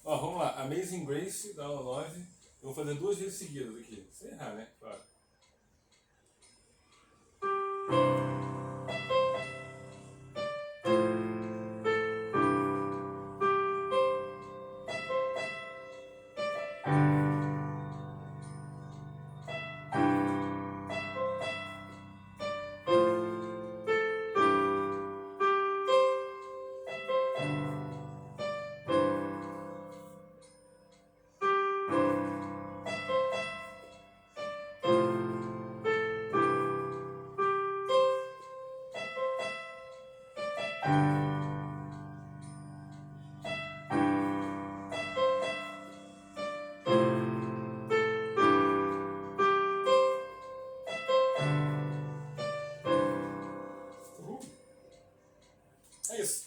Ó, vamos lá. Amazing Grace, da aula 9. Eu vou fazer 2 vezes seguidas aqui. Sem errar, né? Claro. É isso.